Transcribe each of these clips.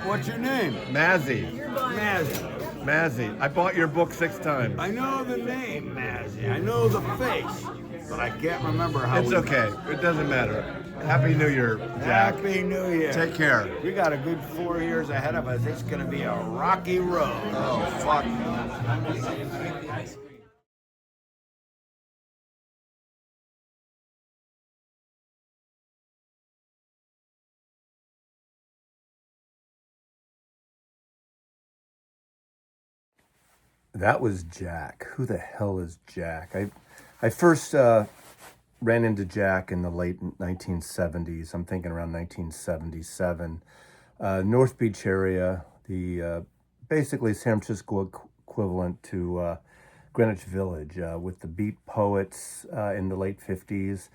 What's your name? Mazzy. Mazzy. Mazzy. I bought your book 6 times. I know the name, Mazzy. I know the face, but I can't remember how. It's okay. It doesn't matter. Happy New Year, Jack. Happy New Year. Take care. We got a good 4 years ahead of us. It's going to be a rocky road. Oh, fuck. That was Jack. Who the hell is Jack? I first ran into Jack in the late 1970s. I'm thinking around 1977. North Beach area, the basically San Francisco equivalent to Greenwich Village, with the beat poets in the late 50s,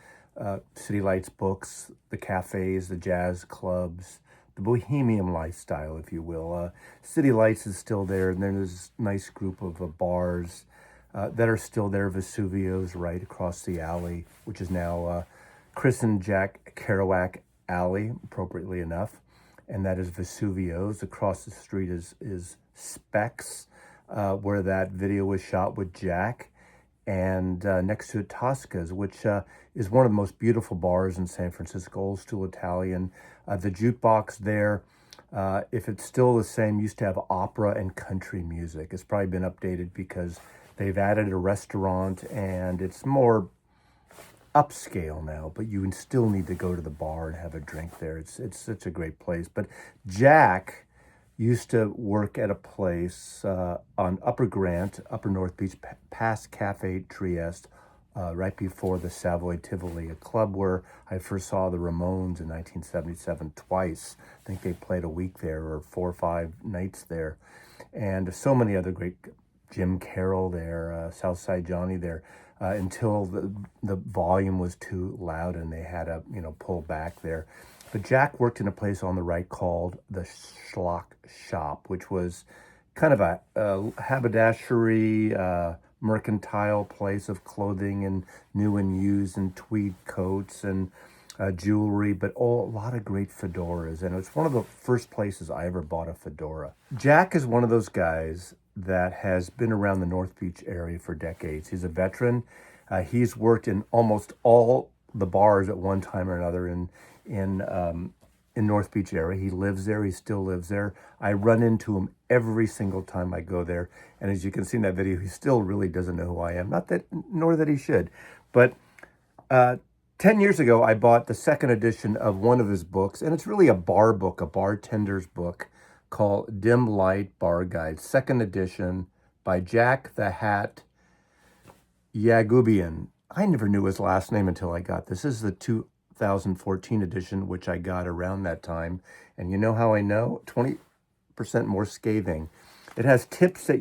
City Lights books, the cafes, the jazz clubs, the bohemian lifestyle, if you will. City Lights is still there, and there's this nice group of bars that are still there. Vesuvio's right across the alley, which is now Chris and Jack Kerouac Alley, appropriately enough, and that is Vesuvio's. Across the street is Specs, where that video was shot with Jack, and next to it Tosca's, which is one of the most beautiful bars in San Francisco, old school Italian. The jukebox there, if it's still the same, used to have opera and country music. It's probably been updated because they've added a restaurant and it's more upscale now, but you still need to go to the bar and have a drink there. It's such a great place. But Jack used to work at a place on Upper Grant, Upper North Beach, past Cafe Trieste, right before the Savoy Tivoli, a club where I first saw the Ramones in 1977 twice. I think they played a week there or 4 or 5 nights there. And so many other great, Jim Carroll there, Southside Johnny there, until the volume was too loud and they had to, pull back there. But Jack worked in a place on the right called the Schlock Shop, which was kind of a haberdashery, mercantile place of clothing and new and used and tweed coats and jewelry, but a lot of great fedoras. And it was one of the first places I ever bought a fedora. Jack is one of those guys that has been around the North Beach area for decades. He's a veteran. He's worked in almost all the bars at one time or another in North Beach area. He lives there. He still lives there. I run into him every single time I go there. And as you can see in that video, he still really doesn't know who I am. Nor that he should. But 10 years ago, I bought the second edition of one of his books. And it's really a bar book, a bartender's book called Dim Light Bar Guide, second edition by Jack the Hat Yagubian. I never knew his last name until I got this. This is the 2014 edition, which I got around that time. And you know how I know? 20% more scathing. It has tips that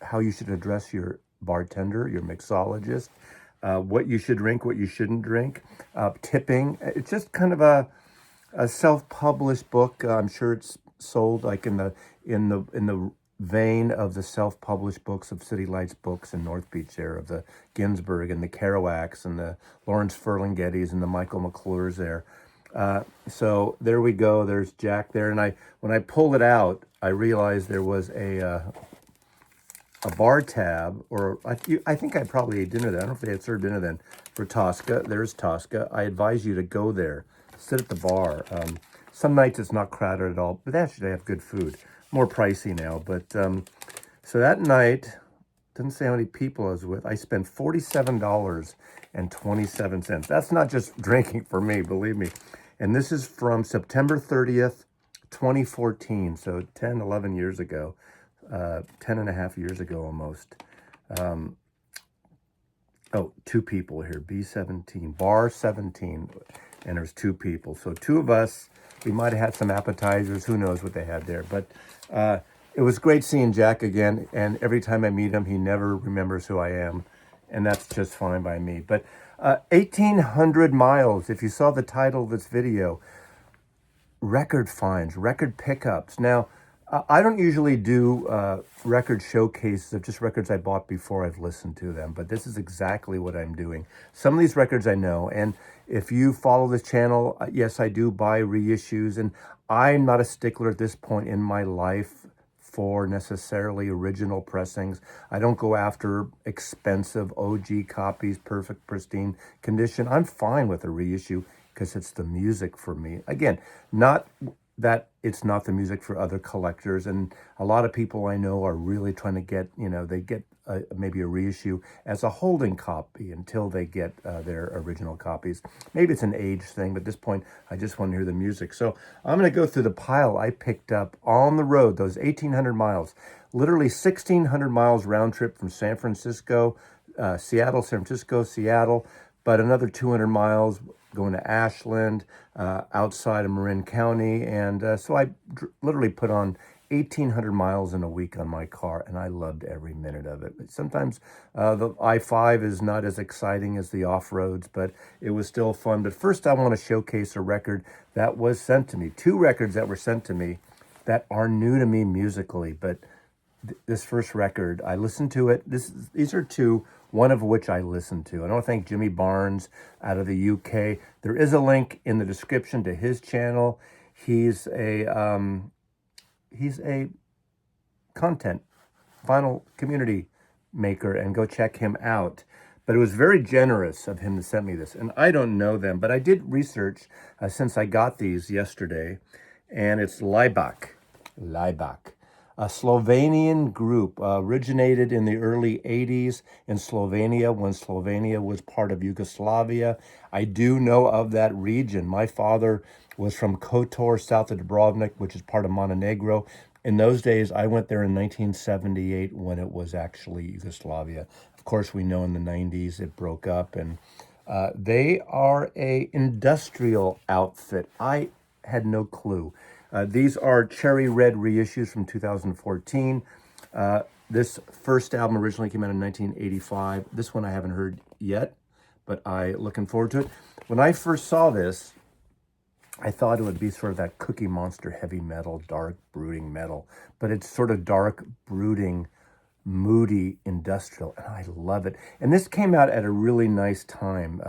how you should address your bartender, your mixologist, what you should drink, what you shouldn't drink, tipping. It's just kind of a self-published book. I'm sure it's sold like in the vein of the self-published books of City Lights books in North Beach there, of the Ginsberg and the Kerouacs and the Lawrence Ferlinghettis and the Michael McClures there. So there we go. There's Jack there. And when I pulled it out, I realized there was a bar tab, or I think I probably ate dinner then. I don't know if they had served dinner then, for Tosca. There's Tosca. I advise you to go there, sit at the bar. Some nights it's not crowded at all, but actually they have good food. More pricey now, but so that night, didn't say how many people I was with. I spent $47.27. That's not just drinking for me, believe me. And this is from September 30th, 2014, so 10, 11 years ago, 10 and a half years ago almost. Two people here, B17, bar 17, and there's 2 people. So 2 of us, we might have had some appetizers, who knows what they had there. But it was great seeing Jack again, and every time I meet him, he never remembers who I am, and that's just fine by me. But 1,800 miles, if you saw the title of this video, record finds, record pickups. Now, I don't usually do record showcases of just records I bought before I've listened to them, but this is exactly what I'm doing. Some of these records I know, and if you follow this channel, yes, I do buy reissues, and I'm not a stickler at this point in my life for necessarily original pressings. I don't go after expensive OG copies, perfect, pristine condition. I'm fine with a reissue because it's the music for me. Again, not that it's not the music for other collectors. And a lot of people I know are really trying to get, they get maybe a reissue as a holding copy until they get their original copies. Maybe it's an age thing, but at this point, I just want to hear the music. So I'm going to go through the pile I picked up on the road, those 1,800 miles, literally 1,600 miles round trip from San Francisco, Seattle, San Francisco, Seattle, but another 200 miles going to Ashland, outside of Marin County. And so I literally put on 1,800 miles in a week on my car, and I loved every minute of it. Sometimes the I-5 is not as exciting as the off-roads, but it was still fun. But first, I want to showcase a record that was sent to me. Two records that were sent to me that are new to me musically, but this first record, I listened to it. These are two, one of which I listened to. And I want to thank Jimmy Barnes out of the UK. There is a link in the description to his channel. He's a content, final community maker, and go check him out. But it was very generous of him to send me this. And I don't know them, but I did research since I got these yesterday. And it's Laibach. A Slovenian group, originated in the early 80s in Slovenia when Slovenia was part of Yugoslavia. I do know of that region. My father was from Kotor, south of Dubrovnik, which is part of Montenegro. In those days, I went there in 1978 when it was actually Yugoslavia. Of course, we know in the 90s it broke up, and they are a industrial outfit. I had no clue. These are cherry red reissues from 2014. This first album originally came out in 1985. This one I haven't heard yet, but I'm looking forward to it. When I first saw this, I thought it would be sort of that Cookie Monster heavy metal, dark, brooding metal, but it's sort of dark, brooding, moody, industrial, and I love it. And this came out at a really nice time,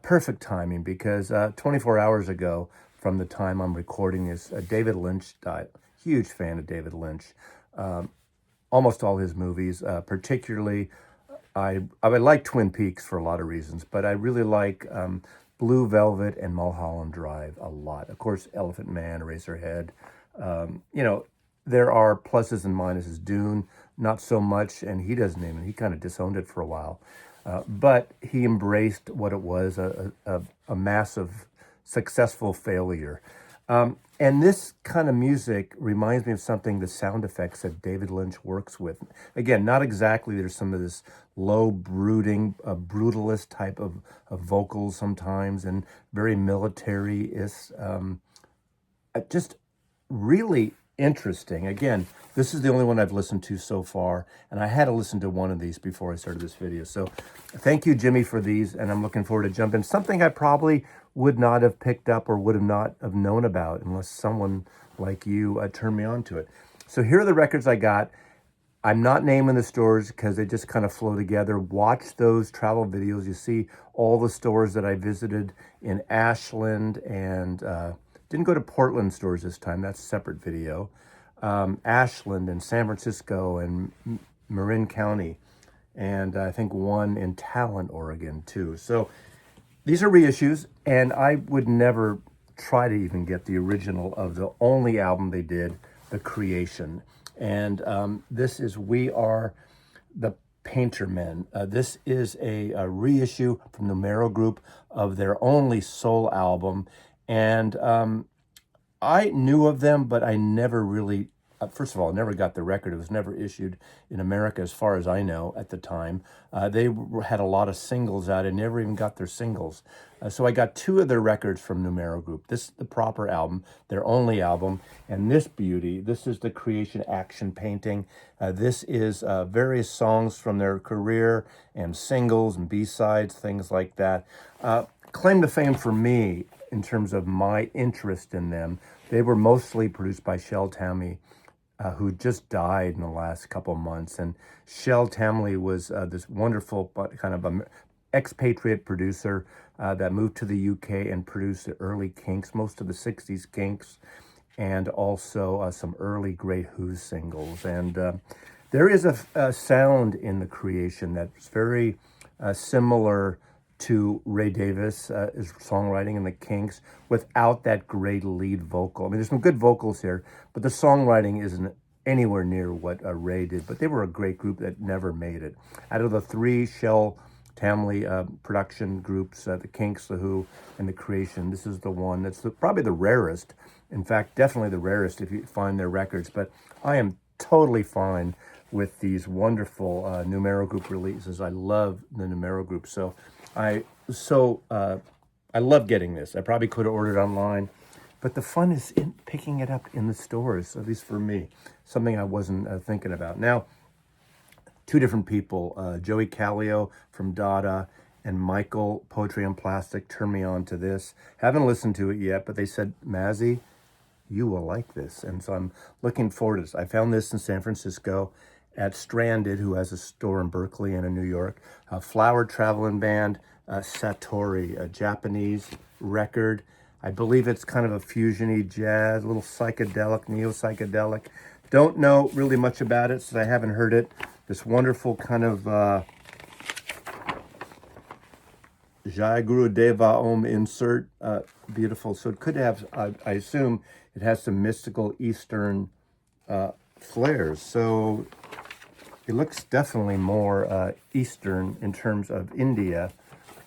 perfect timing, because 24 hours ago, from the time I'm recording this, David Lynch died. Huge fan of David Lynch. Almost all his movies, particularly, I like Twin Peaks for a lot of reasons, but I really like Blue Velvet and Mulholland Drive a lot. Of course, Elephant Man, Eraserhead. There are pluses and minuses. Dune, not so much, and he doesn't even, he kind of disowned it for a while. But he embraced what it was, a massive successful failure. And this kind of music reminds me of something, the sound effects that David Lynch works with. Again, not exactly, there's some of this low brooding, brutalist type of vocals sometimes, and very military-ist. Just really interesting. Again, this is the only one I've listened to so far, and I had to listen to one of these before I started this video. So thank you, Jimmy, for these, and I'm looking forward to jumping. Something I probably would not have picked up or would have not have known about unless someone like you turned me on to it. So here are the records I got. I'm not naming the stores because they just kind of flow together. Watch those travel videos. You see all the stores that I visited in Ashland, and didn't go to Portland stores this time. That's a separate video. Ashland and San Francisco and Marin County, and I think one in Talent, Oregon, too. So these are reissues, and I would never try to even get the original of the only album they did, The Creation. And this is We Are the Painter Men. This is a reissue from Numero Group of their only soul album. And I knew of them, but I never really, first of all, never got the record. It was never issued in America, as far as I know, at the time. They had a lot of singles out. I never even got their singles. So I got two of their records from Numero Group. This is the proper album, their only album. And this beauty, this is the Creation Action Painting. This is various songs from their career and singles and B-sides, things like that. Claim to fame for me, in terms of my interest in them, They were mostly produced by Shel Tammy, who just died in the last couple of months. And Shel Tamley was this wonderful kind of expatriate producer that moved to the UK and produced the early Kinks, most of the 60s Kinks, and also some early Great Who singles. And there is a sound in the creation that's very similar to Ray Davis, his songwriting in the Kinks, without that great lead vocal. I mean, there's some good vocals here, but the songwriting isn't anywhere near what Ray did. But they were a great group that never made it. Out of the three Shel Tamley production groups, the Kinks, the Who, and the Creation, this is the one that's probably the rarest. In fact, definitely the rarest if you find their records. But I am totally fine with these wonderful Numero group releases. I love the Numero group. So I love getting this. I probably could have ordered online, but the fun is in picking it up in the stores, at least for me, something I wasn't thinking about. Now, two different people, Joey Callio from Dada and Michael, Poetry and Plastic, turned me on to this. Haven't listened to it yet, but they said, Mazzy, you will like this. And so I'm looking forward to this. I found this in San Francisco at Stranded, who has a store in Berkeley and in New York. Flower Traveling Band, Satori, a Japanese record. I believe it's kind of a fusion-y jazz, a little psychedelic, neo-psychedelic. Don't know really much about it since I haven't heard it. This wonderful kind of Jai Guru Deva Om insert, beautiful. So it could have, I assume, it has some mystical Eastern flares. So it looks definitely more Eastern in terms of India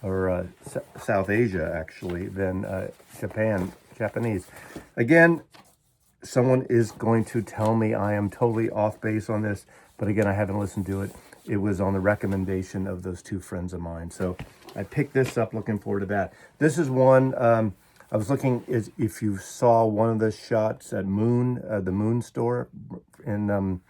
or South Asia, actually, than Japanese. Again, someone is going to tell me I am totally off base on this, but again, I haven't listened to it. It was on the recommendation of those two friends of mine. So I picked this up, looking forward to that. This is one, I was looking if you saw one of the shots at Moon, the Moon store in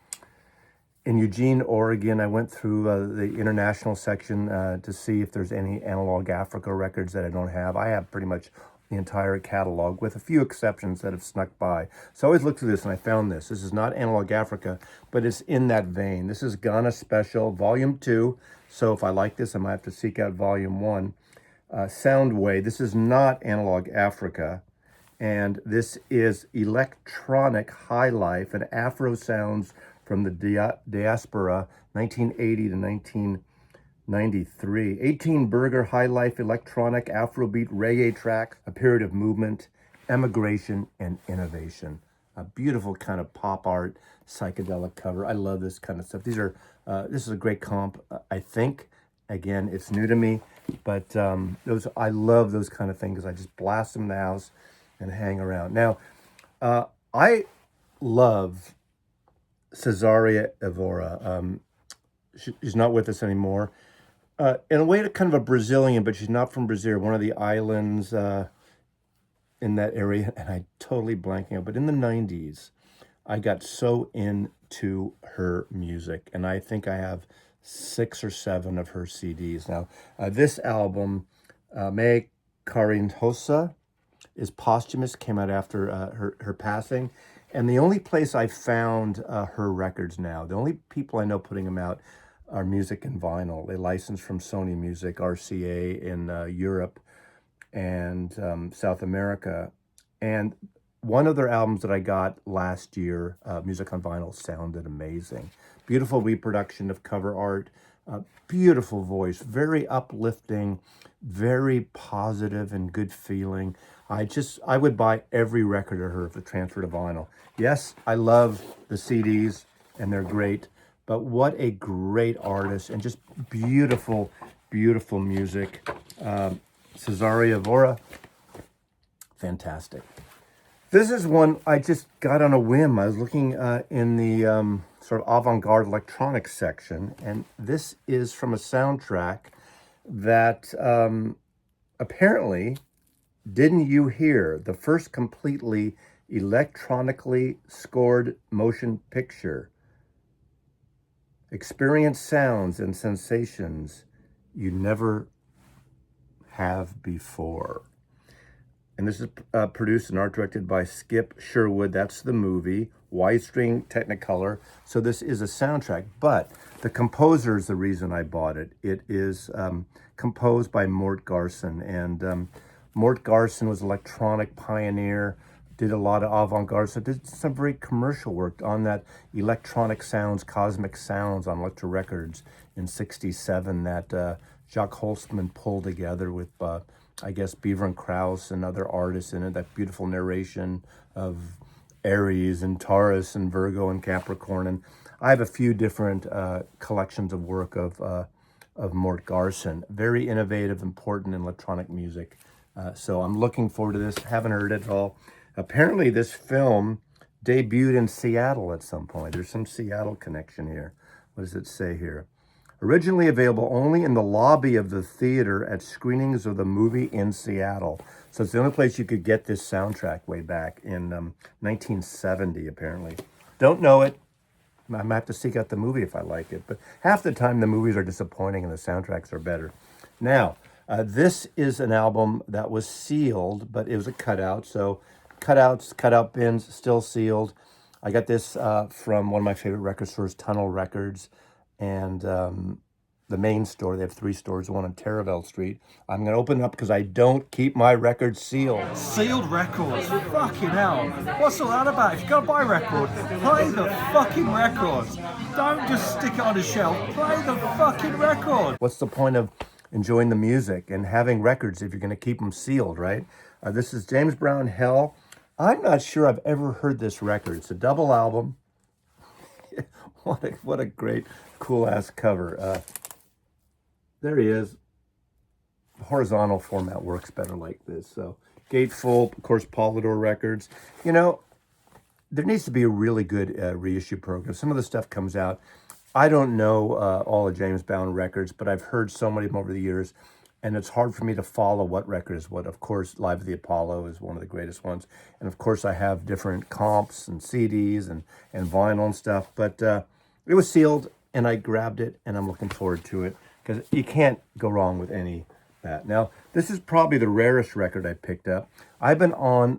Eugene, Oregon. I went through the international section to see if there's any Analog Africa records that I don't have. I have pretty much the entire catalog, with a few exceptions that have snuck by. So I always looked through this and I found this. This is not Analog Africa, but it's in that vein. This is Ghana Special, Volume 2. So if I like this, I might have to seek out Volume 1. Soundway, this is not Analog Africa. And this is Electronic High Life and Afro Sounds from the Diaspora, 1980 to 1993. 18 Burger High Life Electronic Afrobeat Reggae track, a period of movement, emigration, and innovation. A beautiful kind of pop art, psychedelic cover. I love this kind of stuff. These are, this is a great comp, I think. Again, it's new to me, but I love those kind of things. I just blast them in the house and hang around. Now, I love Cesaria Evora. She's not with us anymore. In a way, kind of a Brazilian, but she's not from Brazil. One of the islands in that area, and I totally blanking out. But in the 90s, I got so into her music, and I think I have 6 or 7 of her CDs. Now, this album, Me Carinhosa, is posthumous, came out after her passing. And the only place I found her records now, the only people I know putting them out are Music and Vinyl. They license from Sony Music, RCA in Europe and South America. And one of their albums that I got last year, Music on Vinyl, sounded amazing. Beautiful reproduction of cover art, beautiful voice, very uplifting, very positive and good feeling. I would buy every record of her if it transferred to vinyl. Yes, I love the CDs and they're great, but what a great artist and just beautiful, beautiful music. Cesaria Evora, fantastic. This is one I just got on a whim. I was looking in the sort of avant-garde electronics section, and this is from a soundtrack that apparently, Didn't You Hear, the first completely electronically scored motion picture. Experience sounds and sensations you never have before. And this is produced and art directed by Skip Sherwood. That's the movie. Widestream Technicolor. So this is a soundtrack, but the composer is the reason I bought it. It is composed by Mort Garson, and Mort Garson was an electronic pioneer, did a lot of avant-garde, so did some very commercial work on that electronic sounds, cosmic sounds on Elektra Records in '67 that Jacques Holstman pulled together with I guess Beaver and Krause and other artists in it, that beautiful narration of Aries and Taurus and Virgo and Capricorn. And I have a few different collections of work of Mort Garson. Very innovative, important in electronic music. So I'm looking forward to this. Haven't heard it at all. Apparently this film debuted in Seattle at some point. There's some Seattle connection here. What does it say here? Originally available only in the lobby of the theater at screenings of the movie in Seattle. So it's the only place you could get this soundtrack way back in 1970, apparently. Don't know it. I might have to seek out the movie if I like it. But half the time the movies are disappointing and the soundtracks are better. Now, this is an album that was sealed, but it was a cutout. So cutouts, cutout bins, still sealed. I got this from one of my favorite record stores, Tunnel Records. And the main store, they have 3 stores, one on Terraville Street. I'm going to open it up because I don't keep my records sealed. Sealed records? Fucking hell. What's all that about? If you're going to buy a record, play the fucking record. Don't just stick it on a shelf. Play the fucking record. What's the point of enjoying the music and having records if you're going to keep them sealed, right? This is James Brown, Hell. I'm not sure I've ever heard this record. It's a double album. What a great, cool-ass cover. There he is. The horizontal format works better like this. So, gatefold, of course, Polydor Records. You know, there needs to be a really good reissue program. Some of the stuff comes out. I don't know all of James Brown records, but I've heard so many of them over the years, and it's hard for me to follow what record is what. Of course, Live at the Apollo is one of the greatest ones. And, of course, I have different comps and CDs and vinyl and stuff. But it was sealed, and I grabbed it, and I'm looking forward to it because you can't go wrong with any of that. Now, this is probably the rarest record I picked up. I've been on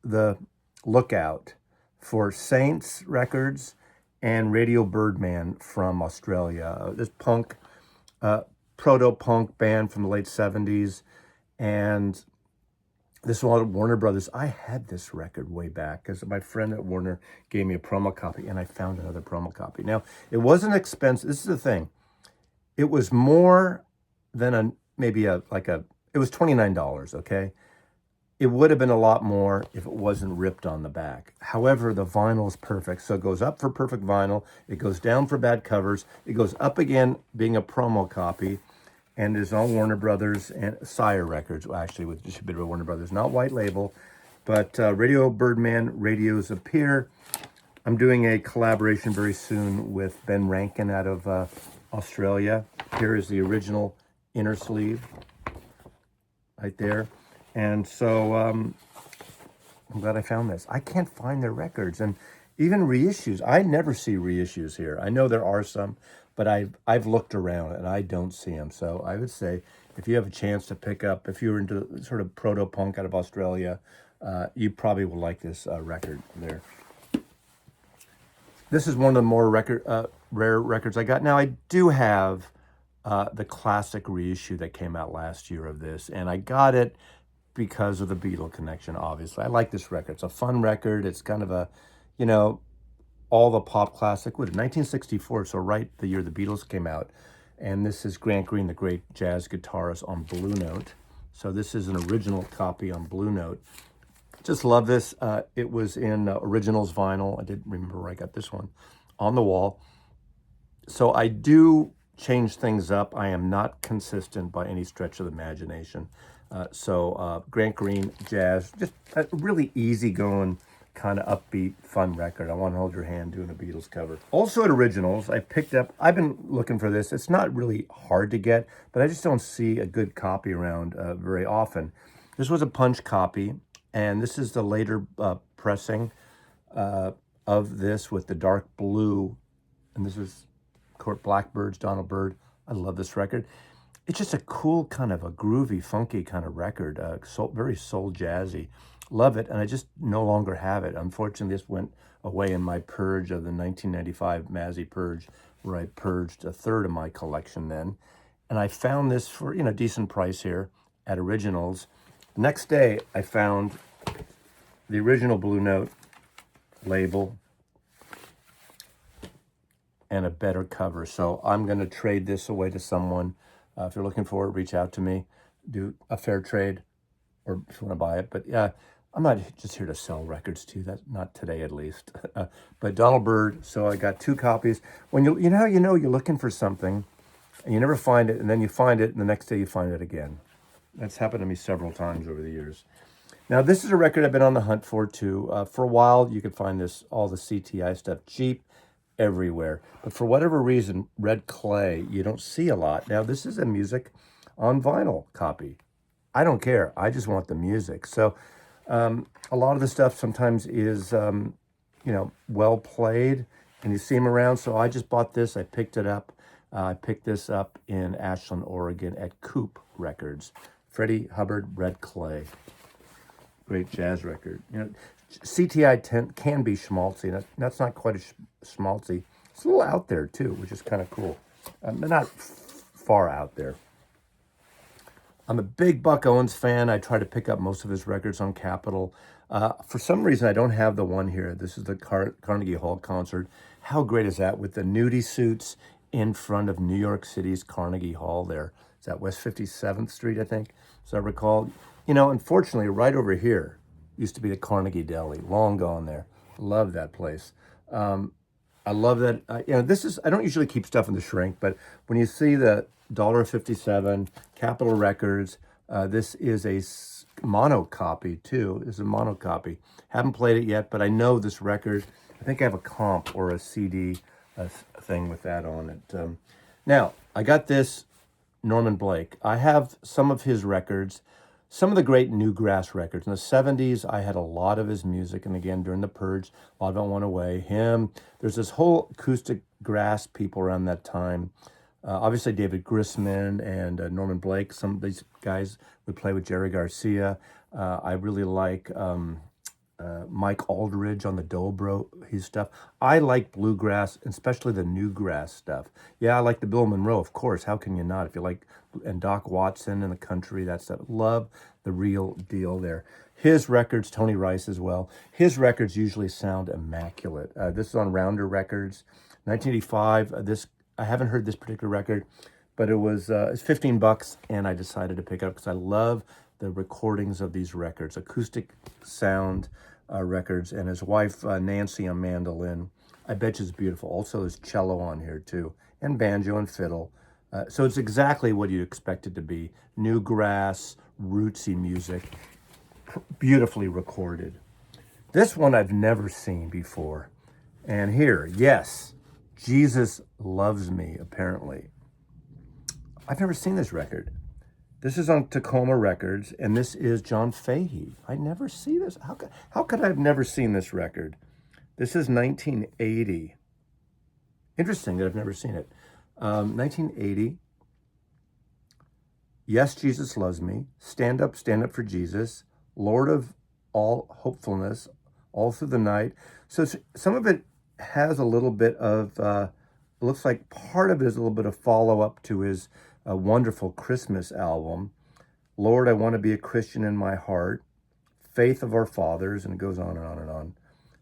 the lookout for Saints Records and Radio Birdman from Australia. This punk, proto-punk band from the late 70s. And this one at Warner Brothers. I had this record way back because my friend at Warner gave me a promo copy, and I found another promo copy. Now, it wasn't expensive. This is the thing. It was more than it was $29, okay? It would have been a lot more if it wasn't ripped on the back. However, the vinyl is perfect. So it goes up for perfect vinyl. It goes down for bad covers. It goes up again being a promo copy. And it's on Warner Brothers and Sire Records, actually, with distributed by Warner Brothers. Not white label, but Radio Birdman radios appear. I'm doing a collaboration very soon with Ben Rankin out of Australia. Here is the original inner sleeve right there. And so I'm glad I found this. I can't find their records. And even reissues. I never see reissues here. I know there are some, but I've looked around and I don't see them. So I would say if you have a chance to pick up, if you're into sort of proto-punk out of Australia, you probably will like this record there. This is one of the more rare records I got. Now, I do have the classic reissue that came out last year of this, and I got it because of the Beatle connection, obviously. I like this record. It's a fun record. It's kind of a, all the pop classic. What, 1964, so right the year the Beatles came out. And this is Grant Green, the great jazz guitarist, on Blue Note. So this is an original copy on Blue Note. Just love this. It was in Originals vinyl. I didn't remember where I got this one. On the wall. So I do change things up. I am not consistent by any stretch of the imagination. So Grant Green, jazz, just a really easygoing, kind of upbeat, fun record. I Want to Hold Your Hand doing a Beatles cover. Also at Originals, I've been looking for this. It's not really hard to get, but I just don't see a good copy around very often. This was a punch copy, and this is the later pressing of this with the dark blue. And this is Court Blackbird's Donald Byrd. I love this record. it's just a cool kind of a groovy, funky kind of record, very soul jazzy. Love it, and I just no longer have it. Unfortunately, this went away in my purge of the 1995 Mazzy Purge, where I purged a third of my collection then. And I found this for, decent price here at Originals. Next day, I found the original Blue Note label and a better cover. So I'm going to trade this away to someone. If you're looking for it, reach out to me. Do a fair trade, or if you want to buy it. But yeah, I'm not just here to sell records to you. That's not today, at least. But Donald Byrd. So I got 2 copies. When you know how you're looking for something, and you never find it, and then you find it, and the next day you find it again. That's happened to me several times over the years. Now, this is a record I've been on the hunt for, too. For a while, you could find all the CTI stuff cheap everywhere. But for whatever reason, Red Clay, you don't see a lot. Now, this is a music on vinyl copy. I don't care. I just want the music. So a lot of the stuff sometimes is, well played, and you see them around. So I just bought this. I picked it up. I picked this up in Ashland, Oregon at Coop Records. Freddie Hubbard, Red Clay. Great jazz record. CTI can be schmaltzy. That's not quite as schmaltzy. It's a little out there, too, which is kind of cool. But not far out there. I'm a big Buck Owens fan. I try to pick up most of his records on Capitol. For some reason, I don't have the one here. This is the Carnegie Hall concert. How great is that with the nudie suits in front of New York City's Carnegie Hall there? Is that West 57th Street, I think, as I recall? Unfortunately, right over here used to be the Carnegie Deli. Long gone there. Love that place. I love that. I don't usually keep stuff in the shrink, but when you see the $1.57 Capitol Records, this is a mono copy too. It's a mono copy. Haven't played it yet, but I know this record. I think I have a comp or a CD thing with that on it. Now, I got this Norman Blake. I have some of his records, some of the great Newgrass records. In the 70s, I had a lot of his music, and again, during the Purge, a lot of it went away. There's this whole acoustic grass people around that time. Obviously, David Grisman and Norman Blake. Some of these guys would play with Jerry Garcia. I really like Mike Aldridge on the dobro, his stuff. I like bluegrass, especially the newgrass stuff. Yeah, I like the Bill Monroe, of course. How can you not? If you like, and Doc Watson and the country, that stuff. Love the real deal there. His records, Tony Rice as well. His records usually sound immaculate. This is on Rounder Records, 1985. I haven't heard this particular record, but it's $15, and I decided to pick it up because I love the recordings of these records, acoustic sound records, and his wife Nancy on mandolin. I bet you it's beautiful. Also, there's cello on here too, and banjo and fiddle. So it's exactly what you expect it to be: newgrass, rootsy music, beautifully recorded. This one I've never seen before, and here, yes. Jesus Loves Me, apparently. I've never seen this record. This is on Tacoma Records, and this is John Fahey. I never see this. How could I have never seen this record? This is 1980. Interesting that I've never seen it. 1980. Yes, Jesus Loves Me. Stand Up for Jesus. Lord of All Hopefulness. All Through the Night. So some of it has a little bit of, looks like part of it is a little bit of follow-up to his wonderful Christmas album. Lord, I Want to Be a Christian in My Heart. Faith of Our Fathers, and it goes on and on and on.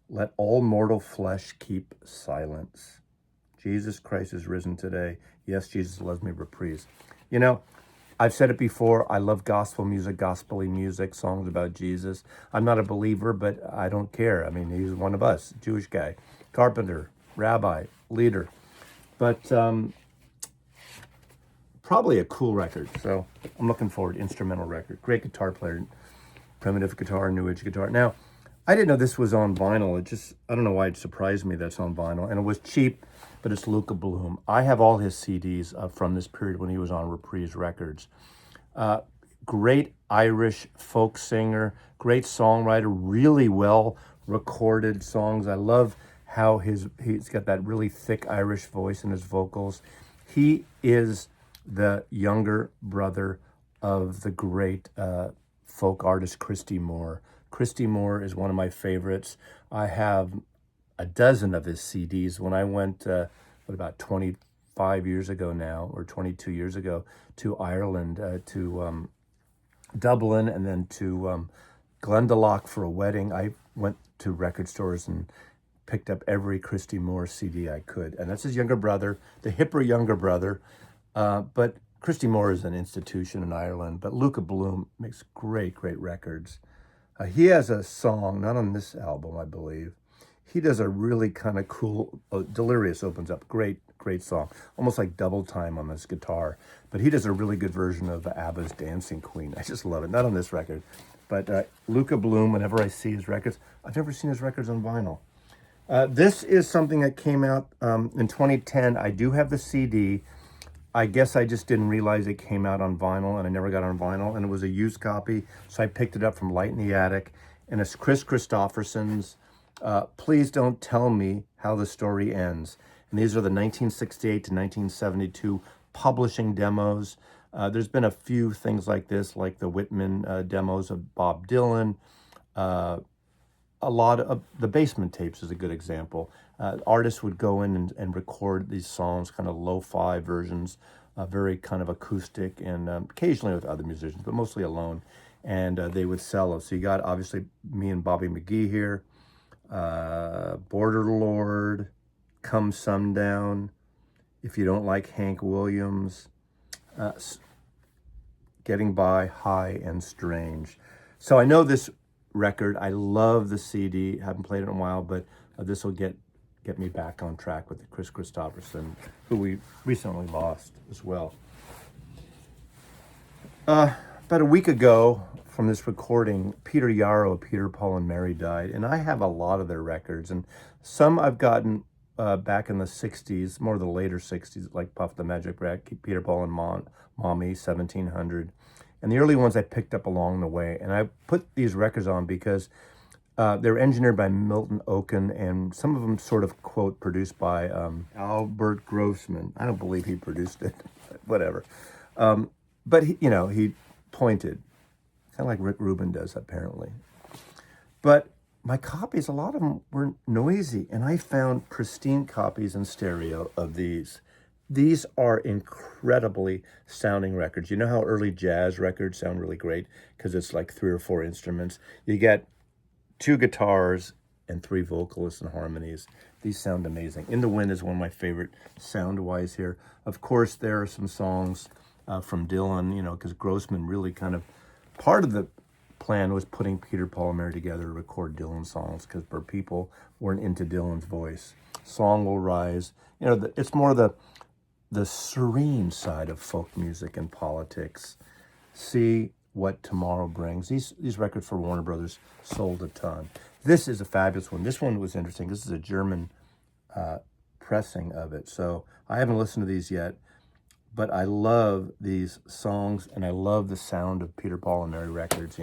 Let All Mortal Flesh Keep Silence. Jesus Christ is Risen Today. Yes, Jesus Loves Me, reprise. I've said it before, I love gospel music, gospel-y music, songs about Jesus. I'm not a believer, but I don't care. I mean, he's one of us, Jewish guy. Carpenter, rabbi, leader, but probably a cool record. So I'm looking forward. Instrumental record, great guitar player, primitive guitar, new age guitar. Now, I didn't know this was on vinyl. I don't know why it surprised me that's on vinyl, and it was cheap, but it's Luca Bloom. I have all his CDs from this period when he was on Reprise Records. Great Irish folk singer, great songwriter, really well recorded songs. I love how he's got that really thick Irish voice in his vocals. He is the younger brother of the great folk artist Christy Moore. Christy Moore is one of my favorites. I have a dozen of his CDs. When I went, about 25 years ago now, or 22 years ago, to Ireland, to Dublin, and then to Glendalough for a wedding, I went to record stores and picked up every Christy Moore CD I could. And that's his younger brother, the hipper younger brother. But Christy Moore is an institution in Ireland, but Luca Bloom makes great, great records. He has a song, not on this album, I believe. He does a really kind of cool, Delirious opens up, great, great song, almost like double time on this guitar. But he does a really good version of ABBA's Dancing Queen. I just love it, not on this record. But Luca Bloom, whenever I see his records, I've never seen his records on vinyl. This is something that came out in 2010. I do have the CD. I guess I just didn't realize it came out on vinyl, and I never got it on vinyl, and it was a used copy, so I picked it up from Light in the Attic, and it's Chris Christopherson's Please Don't Tell Me How the Story Ends. And these are the 1968 to 1972 publishing demos. There's been a few things like this, like the Whitman demos of Bob Dylan. A lot of the Basement Tapes is a good example. Artists would go in and record these songs, kind of lo-fi versions, very kind of acoustic, and occasionally with other musicians, but mostly alone. And they would sell them. So you got, obviously, me and Bobby McGee here, Border Lord, Come Sundown, If You Don't Like Hank Williams, Getting By, High and Strange. So I know this record. I love the CD. Haven't played it in a while, but this will get me back on track with Chris Christopherson, who we recently lost as well. About a week ago from this recording, Peter Yarrow, Peter, Paul, and Mary died, and I have a lot of their records, and some I've gotten back in the 60s, more the later 60s, like Puff the Magic Rat, Peter, Paul, and Mommy, 1700. And the early ones I picked up along the way. And I put these records on because they're engineered by Milton Oken, and some of them sort of, quote, produced by Albert Grossman. I don't believe he produced it, but whatever. But, he pointed, kind of like Rick Rubin does, apparently. But my copies, a lot of them were noisy, and I found pristine copies in stereo of these. These are incredibly sounding records. You know how early jazz records sound really great because it's like 3 or 4 instruments? You get 2 guitars and 3 vocalists and harmonies. These sound amazing. In the Wind is one of my favorite sound-wise here. Of course, there are some songs from Dylan, because Grossman really kind of, part of the plan was putting Peter, Paul, and Mary together to record Dylan songs because people weren't into Dylan's voice. Song Will Rise. It's more the serene side of folk music and politics. See What Tomorrow Brings. These records for Warner Brothers sold a ton. This is a fabulous one. This one was interesting. This is a German pressing of it. So I haven't listened to these yet, but I love these songs, and I love the sound of Peter, Paul, and Mary records,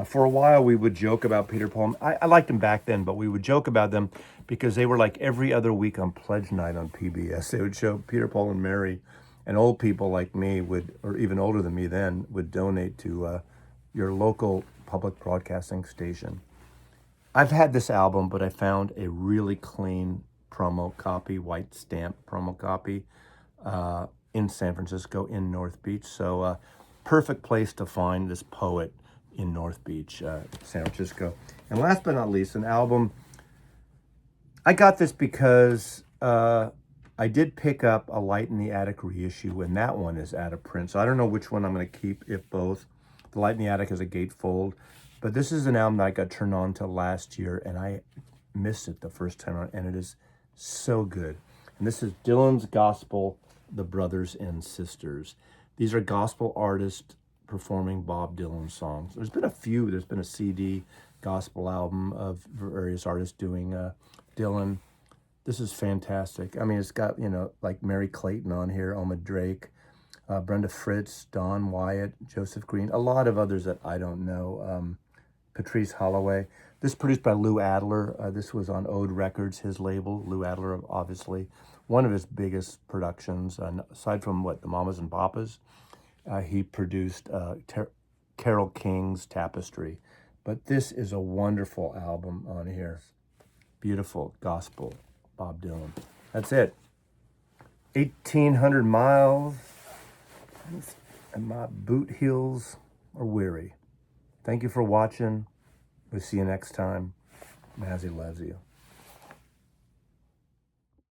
For a while, we would joke about Peter, Paul. I liked them back then, but we would joke about them because they were like every other week on Pledge Night on PBS. They would show Peter, Paul, and Mary, and old people like me or even older than me then, would donate to your local public broadcasting station. I've had this album, but I found a really clean promo copy, white stamp promo copy, in San Francisco, in North Beach. So perfect place to find this poet in North Beach, San Francisco. And last but not least, an album. I got this because I did pick up a Light in the Attic reissue, and that one is out of print. So I don't know which one I'm going to keep, if both. The Light in the Attic is a gatefold. But this is an album that I got turned on to last year, and I missed it the first time around, and it is so good. And this is Dylan's Gospel, The Brothers and Sisters. These are gospel artists performing Bob Dylan songs. There's been a few. There's been a CD gospel album of various artists doing Dylan. This is fantastic. I mean, it's got, like Mary Clayton on here, Oma Drake, Brenda Fritz, Don Wyatt, Joseph Green, a lot of others that I don't know, Patrice Holloway. This produced by Lou Adler. This was on Ode Records, his label. Lou Adler, obviously, one of his biggest productions. Aside from the Mamas and Papas, he produced Carole King's Tapestry. But this is a wonderful album on here. Beautiful gospel, Bob Dylan. That's it. 1,800 miles, and my boot heels are weary. Thank you for watching. We'll see you next time. Mazzy loves you.